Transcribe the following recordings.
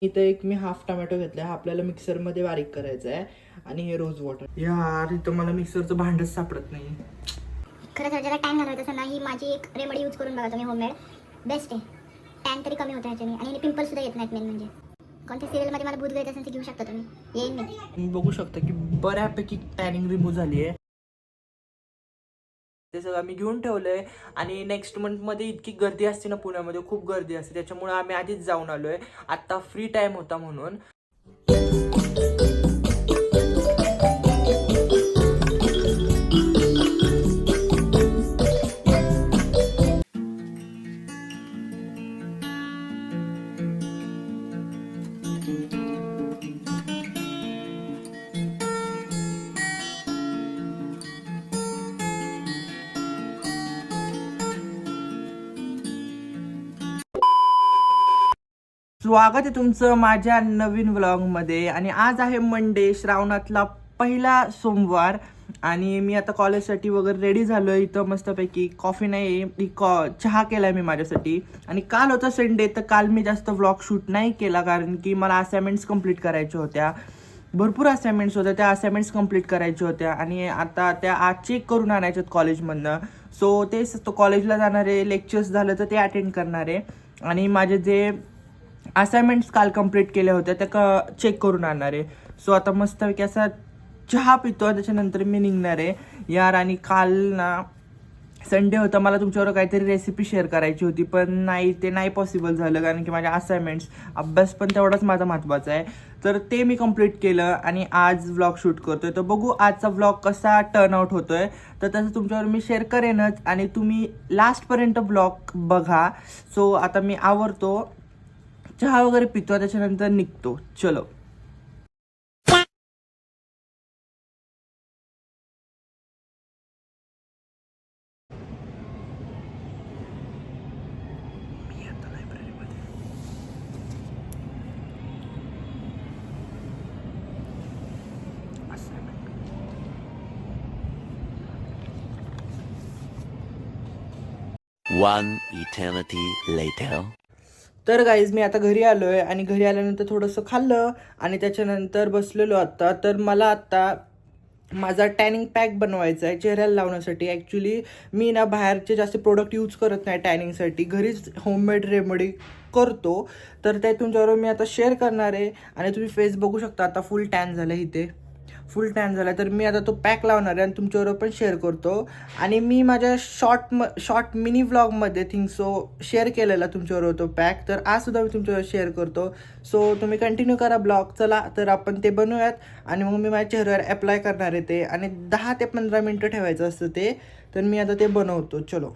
इथं एक मी half tomato घेतलाय, हा आपल्याला मिक्सरमध्ये बारीक करायचा आहे. आणि हे रोज वॉटर. यार इथं मला मिक्सरचं भांडच सापडत नाही. खरंच जरा टॅन घालवायचं असं ना, ही माझी एक रेमेडी यूज करून बघा तुम्ही, होममेड बेस्ट आहे. टॅन तरी कमी होतं ह्याच्याने आणि पिंपल्स सुद्धा येत नाहीत. मेन म्हणजे कोणत्या सिरियलमध्ये मला भूत गळत असेल ते घेऊ शकता तुम्ही, येईन मी. तुम्ही बघू शकता की बऱ्यापैकी टॅनिंग रिमूव्ह झाली आहे. ते सगळं आम्ही घेऊन ठेवलंय. आणि नेक्स्ट मंथमध्ये इतकी गर्दी असते ना पुण्यामध्ये, खूप गर्दी असते, त्याच्यामुळे आम्ही आधीच जाऊन आलोय. आता फ्री टाइम होता म्हणून. स्वागत आहे तुमचं माझ्या नवीन व्लॉगमध्ये. आणि आज आहे मंडे, श्रावणातला पहिला सोमवार. आणि मी आता कॉलेजसाठी वगैरे रेडी झालो आहे. इथं मस्तपैकी कॉफी नाही, चहा केला आहे मी माझ्यासाठी. आणि काल होता संडे, तर काल मी जास्त व्लॉग शूट नाही केला, कारण की मला असाइनमेंट्स कंप्लीट करायच्या होत्या. भरपूर असाइनमेंट्स होत्या, त्या असाइनमेंट्स कंप्लीट करायच्या होत्या. आणि आता त्या आज चेक करून आणायच्यात कॉलेजमधनं. सो तेच तो कॉलेजला जाणार आहे, लेक्चर्स झालं तर ते अटेंड करणार आहे. आणि माझे जे असाइनमेंट्स काल कंप्लीट केल्या होत्या त्या चेक करून आणणार आहे. सो आता मस्तपैकी असा चहा पितो, त्याच्यानंतर मी निघणार आहे यार. आणि काल ना संडे होता, मला तुमच्यावर काहीतरी रेसिपी शेअर करायची होती, पण ते नाही पॉसिबल झालं, कारण की माझ्या असाइनमेंट्स, अभ्यास पण तेवढाच माझा महत्त्वाचा आहे. तर ते मी कंप्लीट केलं आणि आज व्लॉग शूट करतोय. तर बघू आजचा व्लॉग कसा टर्न आउट होतोय, तर तसं तुमच्यावर मी शेअर करेनच. आणि तुम्ही लास्टपर्यंत व्लॉग बघा. सो आता मी आवरतो, चहा वगैरे पितो, त्याच्यानंतर निघतो. चलो. मी आता लायब्ररीमध्ये. One eternity later. तर गाईज मी आता घरी आलो आहे. आणि घरी आल्यानंतर थोडंसं खाल्लं आणि त्याच्यानंतर बसलेलो आत्ता. तर मला आत्ता माझा टॅनिंग पॅक बनवायचा आहे चेहऱ्याला लावण्यासाठी. ॲक्च्युली मी ना बाहेरचे जास्त प्रोडक्ट यूज करत नाही टॅनिंगसाठी, घरीच होममेड रेमेडी करतो. तर ते तुमच्याबरोबर मी आता शेअर करणार आहे. आणि तुम्ही फेस बघू शकता, आता फुल टॅन झालं, इथे फुल टॅन झाला. तर मी आता तो पॅक लावणार आहे आणि तुमच्याबरोबर पण शेअर करतो. आणि मी माझ्या शॉर्ट मिनी व्लॉगमध्ये थिंक सो शेअर केलेला तुमच्याबरोबर तो पॅक, तर आजसुद्धा मी तुमच्याबरोबर शेअर करतो. सो तुम्ही कंटिन्यू करा ब्लॉग. चला तर आपण ते बनवूयात. आणि मग मी माझ्या चेहऱ्यावर अप्लाय करणार आहे ते. आणि 10 ते 15 मिनटं ठेवायचं असतं ते. तर मी आता ते बनवतो. चलो.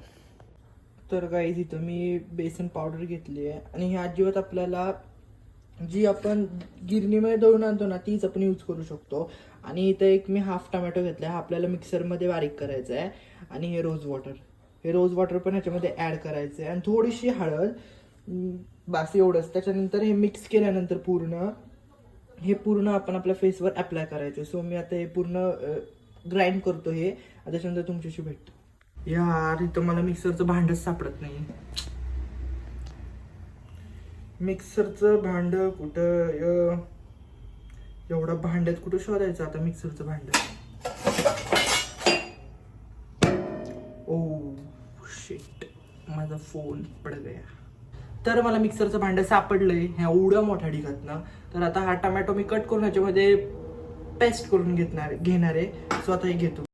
तर गाईज इथं मी बेसन पावडर घेतली आहे. आणि ही अजिबात आपल्याला जी आपण गिरणीमध्ये दळून आणतो ना, तीच आपण यूज करू शकतो. आणि इथं एक मी हाफ टोमॅटो घेतला आहे, हा आपल्याला मिक्सरमध्ये बारीक करायचा आहे. आणि हे रोज वॉटर पण ह्याच्यामध्ये ॲड करायचं आहे. आणि थोडीशी हळद, बस एवढंच. त्याच्यानंतर हे मिक्स केल्यानंतर हे पूर्ण आपण आपल्या फेसवर अप्लाय करायचं. सो मी आता हे पूर्ण ग्राइंड करतो हे. त्याच्यानंतर तुमच्याशी भेटतो. यार इथं मला मिक्सरचं भांडच सापडत नाही. मिक्सरचं भांड कुठं, एवढा भांड्यात कुठं शोधायचं आता मिक्सरचं भांड. ओ शिट, माझा फोन पड गया. तर मला मिक्सरचं भांड सापडलंय ह्या एवढ्या मोठ्या ढिगातनं. तर आता हा टोमॅटो मी कट करून ह्याच्यामध्ये पेस्ट करून घेणार आहे. सो आता हे घेतो.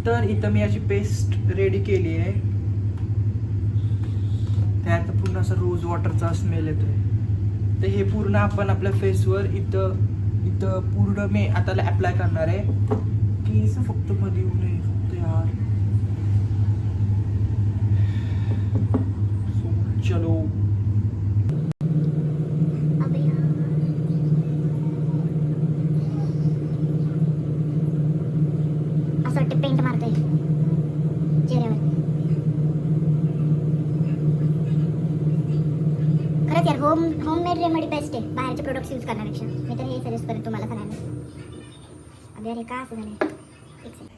तर इथं मी अशी पेस्ट रेडी केली आहे. त्यात पूर्ण असं रोज वॉटरचा स्मेल येतोय. तर हे पूर्ण आपण आपल्या फेसवर इथं पूर्ण मी आता अप्लाय करणार आहे. केस फक्त मध्ये येऊ नये फक्त यार. चलो. असं वाटतं पेंट मारतोय चेहऱ्यावर. खरंच यार, होममेड रेमेडी बेस्ट आहे बाहेरचे प्रोडक्ट्स यूज करण्यापेक्षा. मी तर हे सजेस्ट करेन तुम्हाला सगळ्यांना. अरे अरे का असं झालं, एक सेकंड.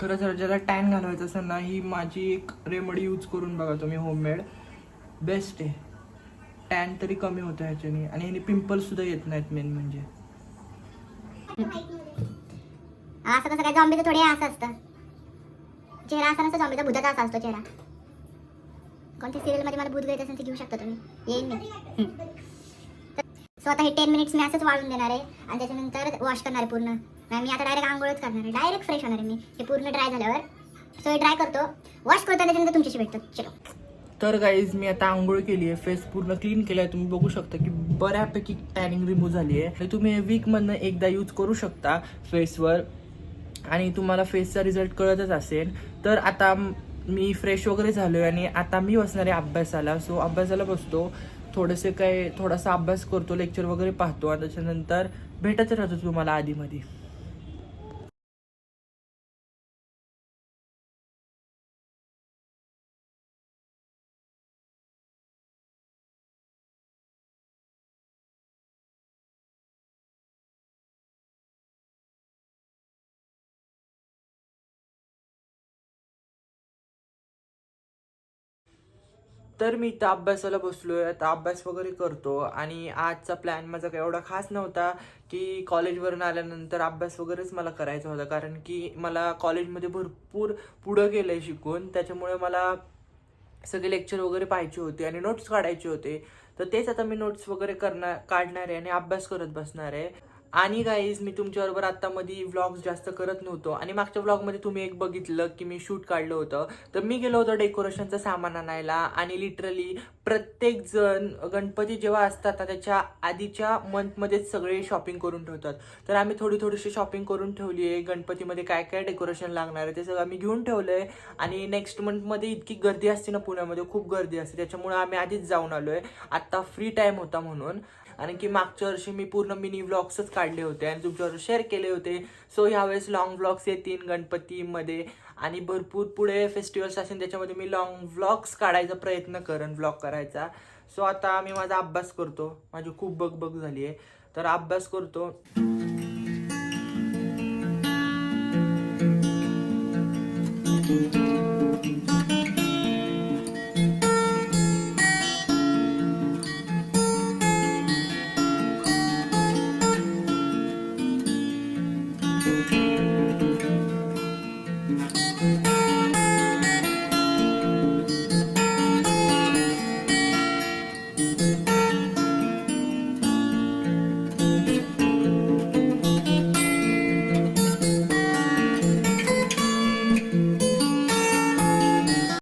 खरं तर ज्याला टॅन घालवायचं असेल ना, ही माझी एक रेमेडी यूज करून बघा तुम्ही, होममेड बेस्ट आहे. टॅन तरी कमी होतं ह्याच्याने आणि ह्याने पिंपल्ससुद्धा येत नाहीत मेन म्हणजे. असं कसं काय, झॉम्बीचं थोडे असं असतं चेहरा, असा नसतं झॉम्बीचा, भूताचा असा असतो चेहरा. कोणत्या सिरियलमध्ये मला भूत घ्यायचं असेल ते घेऊ शकता तुम्ही, येईन मी. सो आता हे 10 मिनिट्स मी असंच वाळून देणार आहे आणि त्याच्यानंतर वॉश करणार आहे पूर्ण. मी आता डायरेक्ट आंघोळच करणार आहे, डायरेक्ट फ्रेश होणार आहे मी हे पूर्ण ड्राय झाल्यावर. सो हे ड्राय करतो, वॉश करतो, त्याच्यानंतर तुमच्याशी भेटतो. चलो. तर गाईज मी आता आंघोळ केली आहे, फेस पूर्ण क्लीन केला आहे. तुम्ही बघू शकता की बऱ्यापैकी टॅनिंग रिमूव्ह झाली आहे. तुम्ही वीकमधनं एकदा यूज करू शकता फेसवर आणि तुम्हाला फेसचा रिझल्ट कळतच असेल. तर आता मी फ्रेश वगैरे झालो आहे आणि आता मी बसणार आहे अभ्यासाला. सो अभ्यासाला बसतो, थोडासा अभ्यास करतो, लेक्चर वगैरे पाहतो आणि त्याच्यानंतर भेटत राहतो तुम्हाला आधीमध्ये. तर मी इथं अभ्यासाला बसलोय, आता अभ्यास वगैरे करतो आणि आजचा प्लॅन माझा काही एवढा खास नव्हता की कॉलेजवरून आल्यानंतर अभ्यास वगैरेच मला करायचा होता, कारण की मला कॉलेजमध्ये भरपूर पुढं गेलं आहे शिकून. त्याच्यामुळे मला सगळे लेक्चर वगैरे पाहायचे होते आणि नोट्स काढायचे होते. तर तेच आता मी नोट्स वगैरे काढणार आहे आणि अभ्यास करत बसणार आहे. आणि गाईज मी तुमच्याबरोबर आता मध्ये व्लॉग्स जास्त करत नव्हतो आणि मागच्या व्लॉगमध्ये तुम्ही एक बघितलं की मी शूट काढलं होतं. तर मी गेलो होतो डेकोरेशनचं सामान आणायला आणि लिटरली प्रत्येक जण गणपती जेव्हा असतात ना त्याच्या आधीच्या मंथमध्येच सगळे शॉपिंग करून ठेवतात. तर आम्ही थोडीशी शॉपिंग करून ठेवली आहे. गणपतीमध्ये काय काय डेकोरेशन लागणार आहे ते सगळं आम्ही घेऊन ठेवलं आहे. आणि नेक्स्ट मंथमध्ये इतकी गर्दी असते ना पुण्यामध्ये, खूप गर्दी असते, त्याच्यामुळे आम्ही आधीच जाऊन आलो आहे. आत्ता फ्री टाईम होता म्हणून. आणि की मागच्या वर्षी मी पूर्ण मिनी व्लॉग्सच काढले होते आणि तुमच्यावर शेअर केले होते. सो ह्यावेळेस लॉंग व्लॉग्स येतील गणपतीमध्ये आणि भरपूर पुढे फेस्टिवल्स असेल त्याच्यामध्ये मी लॉंग व्लॉग्स काढायचा प्रयत्न करेन, व्लॉग करायचा. सो आता मी माझा अभ्यास करतो, माझी खूप बग झाली आहे, तर अभ्यास करतो.